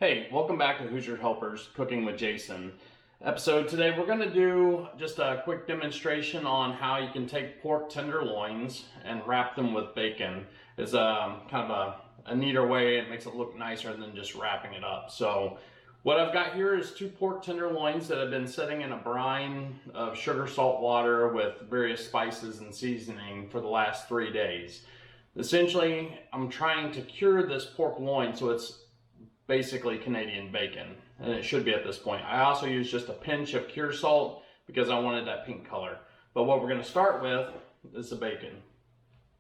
Hey, welcome back to Hoosier Helpers Cooking with Jason. Episode today, we're going to do just a quick demonstration on how you can take pork tenderloins and wrap them with bacon. It's kind of a neater way. It makes it look nicer than just wrapping it up. So what I've got here is 2 pork tenderloins that have been sitting in a brine of sugar, salt, water with various spices and seasoning for the last 3 days. Essentially, I'm trying to cure this pork loin so it's basically Canadian bacon, and it should be at this point. I also use just a pinch of cure salt because I wanted that pink color. But what we're going to start with is the bacon.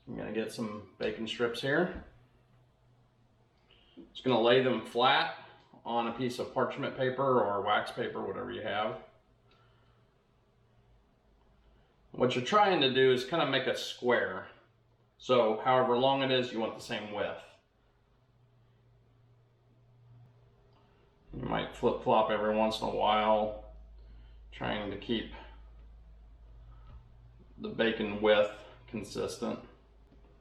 I'm going to get some bacon strips here. Just going to lay them flat on a piece of parchment paper or wax paper, whatever you have. What you're trying to do is kind of make a square. So however long it is, you want the same width. You might flip-flop every once in a while, trying to keep the bacon width consistent.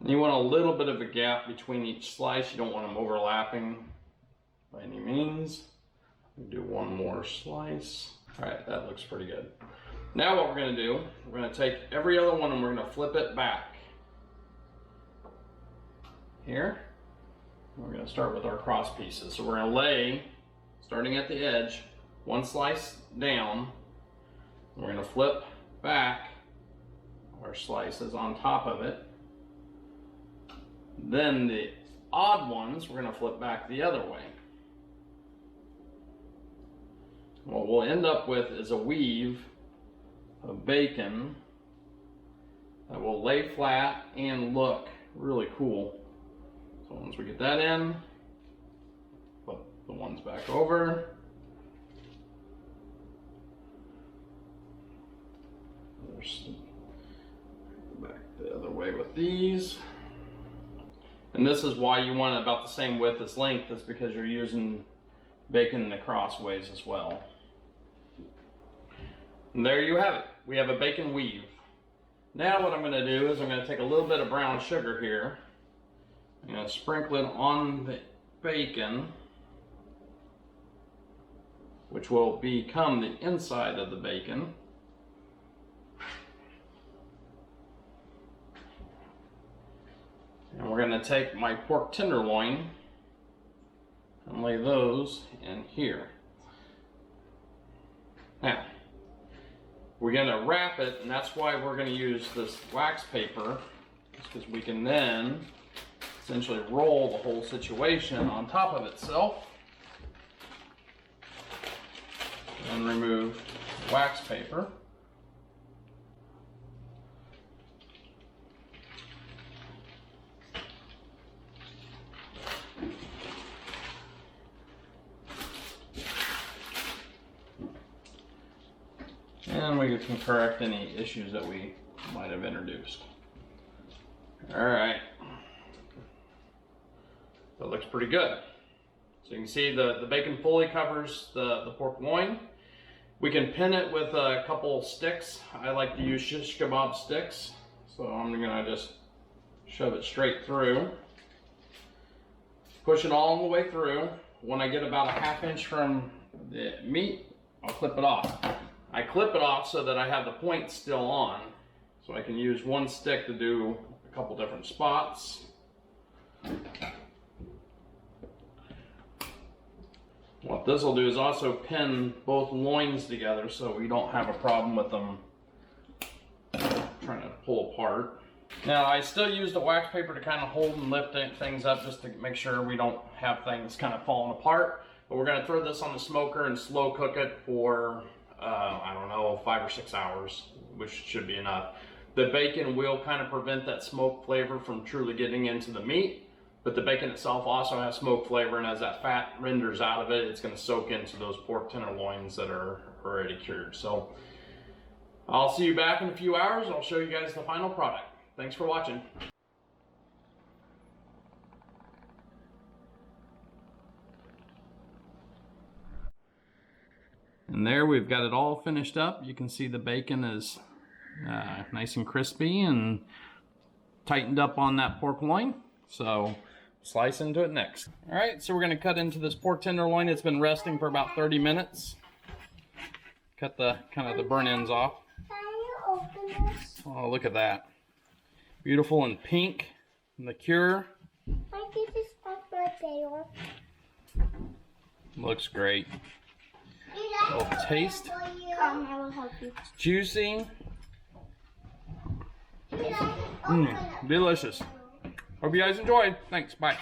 And you want a little bit of a gap between each slice. You don't want them overlapping by any means. Do one more slice. All right, that looks pretty good. Now what we're going to do, we're going to take every other one and we're going to flip it back. Here, we're going to start with our cross pieces. So we're going to lay, starting at the edge, one slice down. We're going to flip back our slices on top of it. Then the odd ones, we're going to flip back the other way. What we'll end up with is a weave of bacon that will lay flat and look really cool. So once we get that in, flip the ones back over. Back the other way with these. And this is why you want about the same width as length, is because you're using bacon in the crossways as well. And there you have it. We have a bacon weave. Now what I'm going to do is I'm going to take a little bit of brown sugar here. I'm going to sprinkle it on the bacon, which will become the inside of the bacon. And we're going to take my pork tenderloin and lay those in here. Now, we're going to wrap it, and that's why we're going to use this wax paper, because we can then essentially roll the whole situation on top of itself and remove wax paper. And we can correct any issues that we might have introduced. All right. That looks pretty good. So you can see the bacon fully covers the pork loin. We can pin it with a couple sticks. I like to use shish kebab sticks. So I'm gonna just shove it straight through. Push it all the way through. When I get about a ½ inch from the meat, I'll clip it off. I clip it off so that I have the point still on. So I can use one stick to do a couple different spots. What this will do is also pin both loins together so we don't have a problem with them trying to pull apart. Now I still use the wax paper to kind of hold and lift things up just to make sure we don't have things kind of falling apart. But we're going to throw this on the smoker and slow cook it for, I don't know, 5 or 6 hours, which should be enough. The bacon will kind of prevent that smoke flavor from truly getting into the meat. But the bacon itself also has smoke flavor, and as that fat renders out of it, it's going to soak into those pork tenderloins that are already cured. So I'll see you back in a few hours. I'll show you guys the final product. Thanks for watching. And there we've got it all finished up. You can see the bacon is nice and crispy and tightened up on that pork loin. So slice into it next. All right, so we're gonna cut into this pork tenderloin. It's been resting for about 30 minutes. Cut the kind of the burn ends off. Can you open this? Oh, look at that. Beautiful and pink. And the cure. I get this off right there. Looks great. Little taste. Come, I will help you. It's juicy. Delicious. Hope you guys enjoyed. Thanks. Bye.